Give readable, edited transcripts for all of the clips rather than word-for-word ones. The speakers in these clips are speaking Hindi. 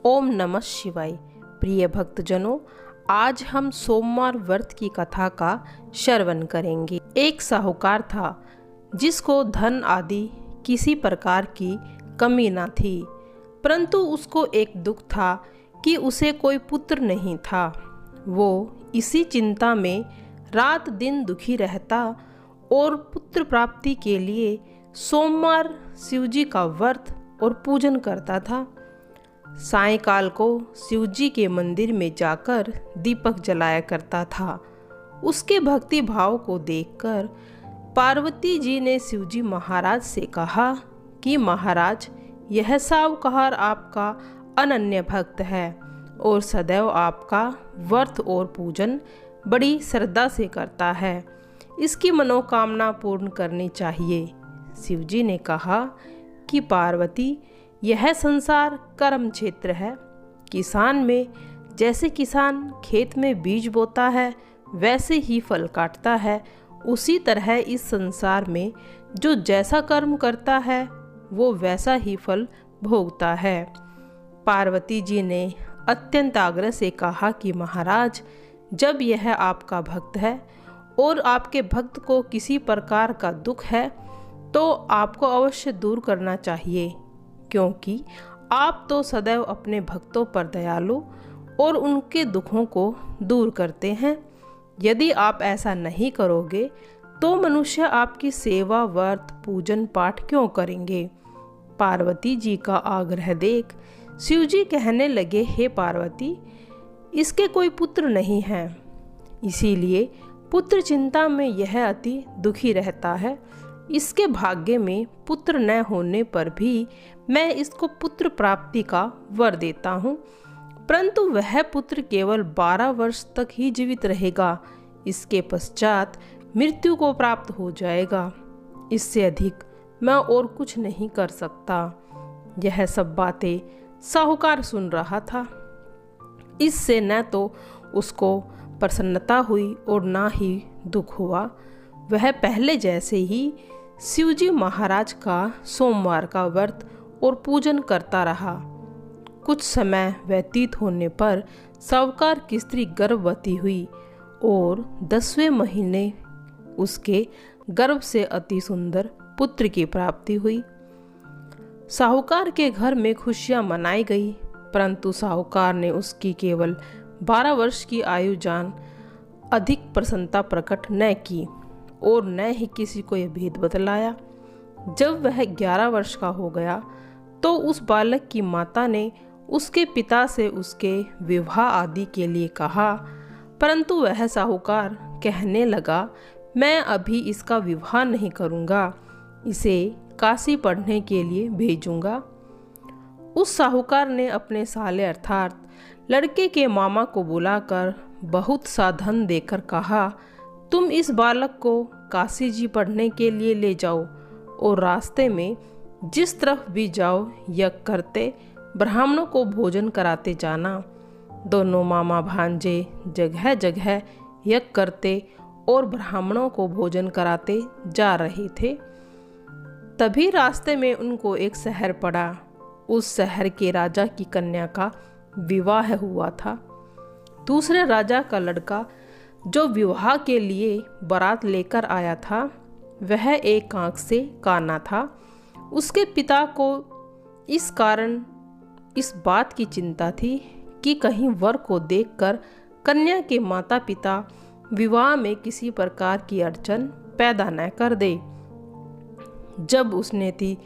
ओम नमः शिवाय। प्रिय भक्तजनों, आज हम सोमवार व्रत की कथा का श्रवण करेंगे। एक साहूकार था जिसको धन आदि किसी प्रकार की कमी न थी, परंतु उसको एक दुख था कि उसे कोई पुत्र नहीं था। वो इसी चिंता में रात दिन दुखी रहता और पुत्र प्राप्ति के लिए सोमवार शिवजी का व्रत और पूजन करता था। सायंकाल को शिवजी के मंदिर में जाकर दीपक जलाया करता था। उसके भक्ति भाव को देखकर पार्वती जी ने शिवजी महाराज से कहा कि महाराज, यह साहूकार आपका अनन्य भक्त है और सदैव आपका व्रत और पूजन बड़ी श्रद्धा से करता है। इसकी मनोकामना पूर्ण करनी चाहिए। शिवजी ने कहा कि पार्वती, यह संसार कर्म क्षेत्र है। किसान में जैसे किसान खेत में बीज बोता है वैसे ही फल काटता है, उसी तरह इस संसार में जो जैसा कर्म करता है वो वैसा ही फल भोगता है। पार्वती जी ने अत्यंत आग्रह से कहा कि महाराज, जब यह आपका भक्त है और आपके भक्त को किसी प्रकार का दुख है तो आपको अवश्य दूर करना चाहिए, क्योंकि आप तो सदैव अपने भक्तों पर दयालु और उनके दुखों को दूर करते हैं। यदि आप ऐसा नहीं करोगे तो मनुष्य आपकी सेवा व्रत पूजन पाठ क्यों करेंगे। पार्वती जी का आग्रह देख शिवजी कहने लगे, हे पार्वती, इसके कोई पुत्र नहीं है, इसीलिए पुत्र चिंता में यह अति दुखी रहता है। इसके भाग्य में पुत्र न होने पर भी मैं इसको पुत्र प्राप्ति का वर देता हूँ, परंतु वह पुत्र केवल 12 वर्ष तक ही जीवित रहेगा। इसके पश्चात मृत्यु को प्राप्त हो जाएगा। इससे अधिक मैं और कुछ नहीं कर सकता। यह सब बातें साहूकार सुन रहा था। इससे न तो उसको प्रसन्नता हुई और ना ही दुख हुआ। वह पहले जैसे ही शिवजी महाराज का सोमवार का व्रत और पूजन करता रहा। कुछ समय व्यतीत होने पर साहूकार की स्त्री गर्भवती हुई और 10वें महीने उसके गर्भ से अति सुंदर पुत्र की प्राप्ति हुई। साहूकार के घर में खुशियां मनाई गई, परंतु साहूकार ने उसकी केवल 12 वर्ष की आयु जान अधिक प्रसन्नता प्रकट न की और न ही किसी को यह भेद बतलाया। जब वह 11 वर्ष का हो गया तो उस बालक की माता ने उसके पिता से उसके विवाह आदि के लिए कहा, परंतु वह साहूकार कहने लगा, मैं अभी इसका विवाह नहीं करूँगा, इसे काशी पढ़ने के लिए भेजूँगा। उस साहूकार ने अपने साले अर्थात लड़के के मामा को बुलाकर बहुत सा धन देकर कहा, तुम इस बालक को काशी जी पढ़ने के लिए ले जाओ और रास्ते में जिस तरफ भी जाओ यज्ञ करते ब्राह्मणों को भोजन कराते जाना। दोनों मामा भांजे जगह जगह यज्ञ करते और ब्राह्मणों को भोजन कराते जा रहे थे। तभी रास्ते में उनको एक शहर पड़ा। उस शहर के राजा की कन्या का विवाह हुआ था। दूसरे राजा का लड़का जो विवाह के लिए बारात लेकर आया था, वह एक आंख से काना था। उसके पिता को इस कारण इस बात की चिंता थी कि कहीं वर को देखकर कन्या के माता पिता विवाह में किसी प्रकार की अड़चन पैदा न कर दे। जब उसने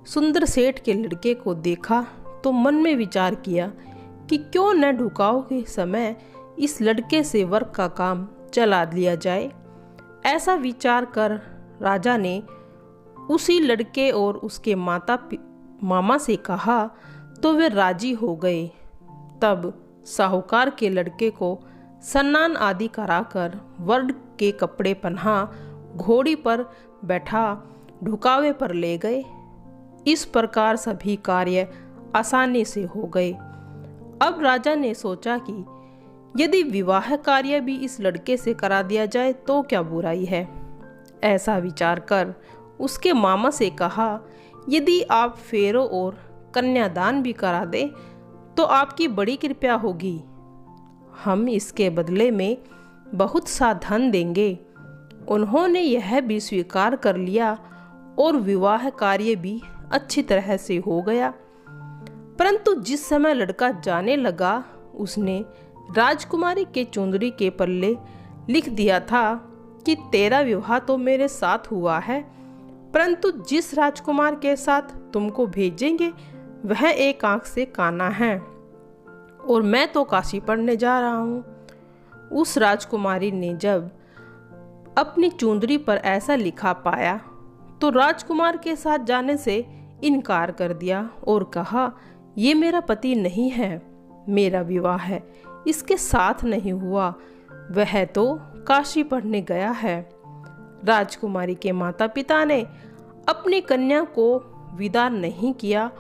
सुंदर सेठ के लड़के को देखा तो मन में विचार किया कि क्यों न ढुकाव के समय इस लड़के से वर का काम चला लिया जाए। ऐसा विचार कर राजा ने उसी लड़के और उसके मामा से कहा तो वे राजी हो गए। तब साहूकार के लड़के को स्नान आदि कराकर वर के कपड़े पहना घोड़ी पर बैठा ढुकावे पर ले गए। इस प्रकार सभी कार्य आसानी से हो गए। अब राजा ने सोचा कि यदि विवाह कार्य भी इस लड़के से करा दिया जाए तो क्या बुराई है। ऐसा विचार कर उसके मामा से कहा, यदि आप फेरों और कन्यादान भी करा दे तो आपकी बड़ी कृपा होगी। हम इसके बदले में बहुत सा धन देंगे। उन्होंने यह भी स्वीकार कर लिया और विवाह कार्य भी अच्छी तरह से हो गया। परंतु जिस समय लड़का जाने लगा, उसने राजकुमारी के चुंदड़ी के पल्ले लिख दिया था कि तेरा विवाह तो मेरे साथ हुआ है, परंतु जिस राजकुमार के साथ तुमको भेजेंगे वह एक आंख से काना है और मैं तो काशी पढ़ने जा रहा हूँ। उस राजकुमारी ने जब अपनी चुंदड़ी पर ऐसा लिखा पाया तो राजकुमार के साथ जाने से इनकार कर दिया और कहा, ये मेरा पति नहीं है, मेरा विवाह है इसके साथ नहीं हुआ, वह तो काशी पढ़ने गया है। राजकुमारी के माता पिता ने अपनी कन्या को विदा नहीं किया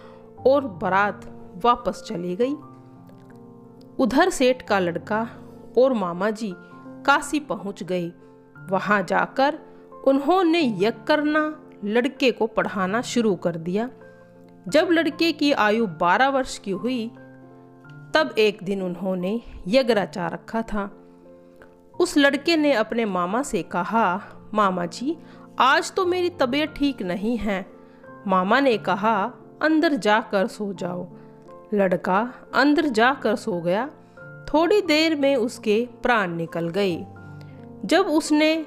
और बारात वापस चली गई। उधर सेठ का लड़का और मामा जी काशी पहुंच गए। वहां जाकर उन्होंने यज्ञ करना, लड़के को पढ़ाना शुरू कर दिया। जब लड़के की आयु 12 वर्ष की हुई तब एक दिन उन्होंने यज्ञ रचा रखा था। उस लड़के ने अपने मामा से कहा, मामा जी आज तो मेरी तबीयत ठीक नहीं है। मामा ने कहा, अंदर जाकर सो जाओ। लड़का अंदर जाकर सो गया। थोड़ी देर में उसके प्राण निकल गए। जब उसने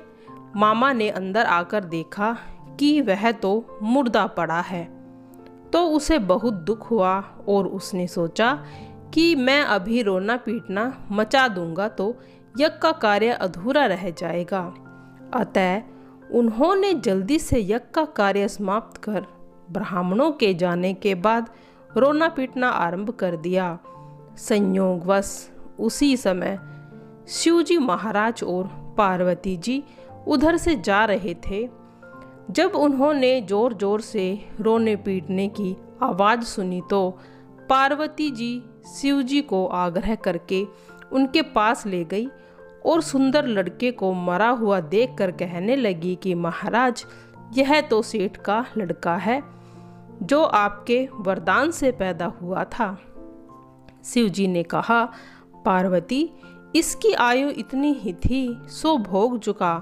मामा ने अंदर आकर देखा कि वह तो मुर्दा पड़ा है तो उसे बहुत दुख हुआ और उसने सोचा कि मैं अभी रोना पीटना मचा दूंगा तो यज्ञ का कार्य अधूरा रह जाएगा। अतः उन्होंने जल्दी से यज्ञ का कार्य समाप्त कर ब्राह्मणों के जाने के बाद रोना पीटना आरंभ कर दिया। संयोगवश उसी समय शिवजी महाराज और पार्वती जी उधर से जा रहे थे। जब उन्होंने जोर जोर से रोने पीटने की आवाज़ सुनी तो पार्वती जी शिवजी को आग्रह करके उनके पास ले गई और सुंदर लड़के को मरा हुआ देखकर कहने लगी कि महाराज, यह तो सेठ का लड़का है जो आपके वरदान से पैदा हुआ था। शिवजी ने कहा, पार्वती इसकी आयु इतनी ही थी, सो भोग चुका।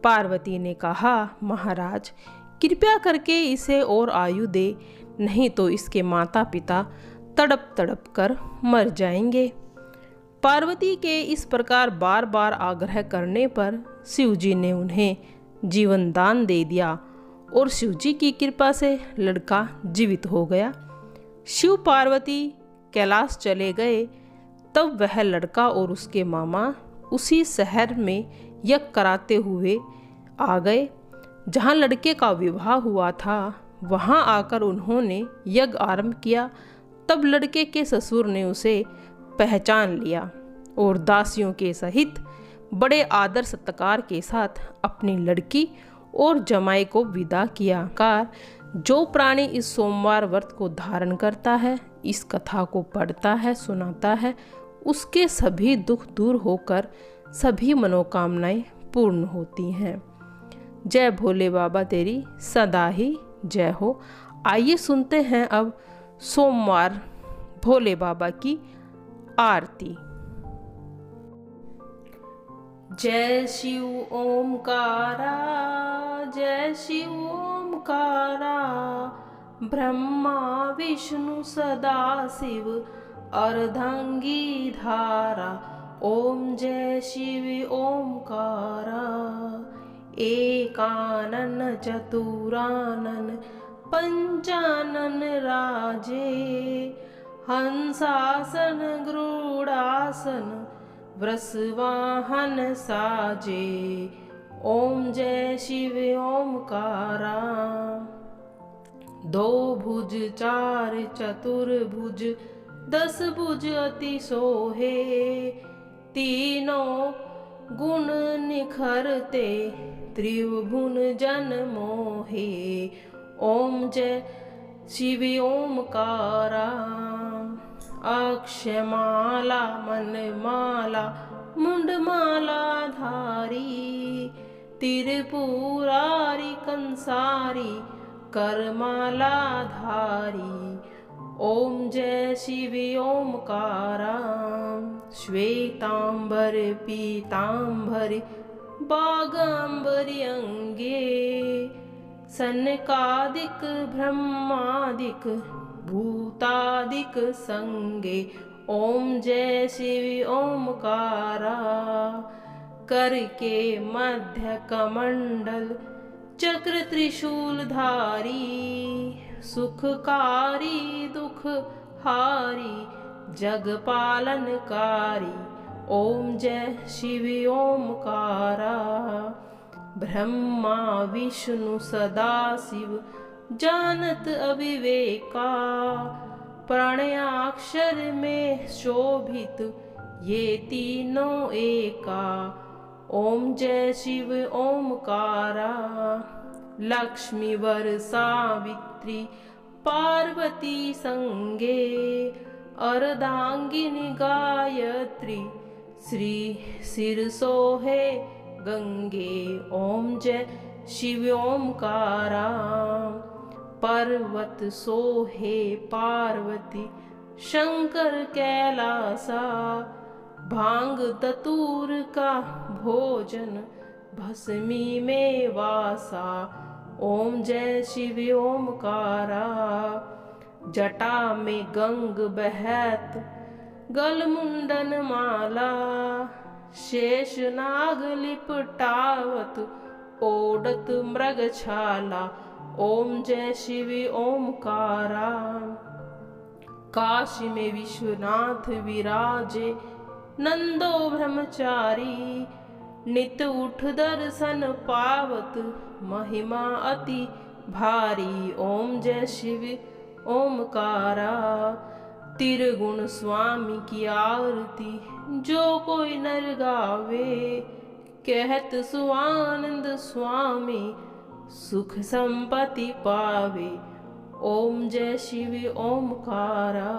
पार्वती ने कहा, महाराज कृपया करके इसे और आयु दे, नहीं तो इसके माता पिता तड़प तड़प कर मर जाएंगे। पार्वती के इस प्रकार बार बार आग्रह करने पर शिवजी ने उन्हें जीवन दान दे दिया और शिवजी की कृपा से लड़का जीवित हो गया। शिव पार्वती कैलाश चले गए तब वह लड़का और उसके मामा उसी शहर में यज्ञ कराते हुए आ गए जहाँ लड़के का विवाह हुआ था। वहाँ आकर उन्होंने यज्ञ आरंभ किया। तब लड़के के ससुर ने उसे पहचान लिया और दासियों के सहित बड़े आदर सत्कार के साथ अपनी लड़की और जमाई को विदा किया। कार जो प्राणी इस सोमवार व्रत को धारण करता है, इस कथा को पढ़ता है, सुनाता है, उसके सभी दुख दूर होकर सभी मनोकामनाएं पूर्ण होती हैं। जय भोले बाबा तेरी सदा ही जय हो। आइए सुनते हैं अब सोमवार भोले बाबा की आरती। जय शिव ओमकारा, जय शिव ओमकारा, ब्रह्मा विष्णु सदा शिव अर्धांगी धारा। ओम जय शिव ओमकारा, एकानन चतुरानन पंचानन राजे, हंसासन गरुड़ासन वृषवाहन साजे। ओम जय शिव ओमकारा, दो भुज चार चतुर्भुज, 10 भुज अति सोहे, तीनों गुण निखरते त्रिभुवन जन मोहे। ओम जय शिव ओमकारा, अक्षमाला मनमाला मुंडमाला धारी, त्रिपुरारी कंसारी करमाला धारी। ओम जय शिव ओमकारा। श्वेतांबर पीतांबर बागांबरी अंगे, सनकादिक ब्रह्मादिक भूतादिक संगे। ओम जय शिव ओमकारा। कर के मध्य कमंडल चक्र त्रिशूलधारी, सुखकारी दुख हारी जग पालनकारी। ओम जय शिव ओमकारा। ब्रह्मा विष्णु सदा शिव जानत अविवेका, प्रणयाक्षर में शोभित ये तीनों एका। ओम जय शिव ओमकारा। लक्ष्मी वर सावित्री पार्वती संगे, अर्धांगिनी गायत्री श्री सिर सोहे गंगे। ओम जय शिव ओमकारा। पर्वत सोहे पार्वती शंकर कैलासा, भांग दतूर का भोजन भस्मी में वासा। ओम जय शिव ओमकारा। जटा में गंग बहत गल मुंडन माला, शेष नाग लिपटावत ओढ़त मृग छाला। ओम जय शिव ओमकारा। काशी में विश्वनाथ विराजे नंदो ब्रह्मचारी, नित उठ दर्शन पावत महिमा अति भारी। ओम जय शिव ओमकारा। त्रिगुण स्वामी की आरती जो कोई नर गावे, कहत सुआनंद स्वामी सुख संपत्ति पावे। ओम जय शिव ओमकारा।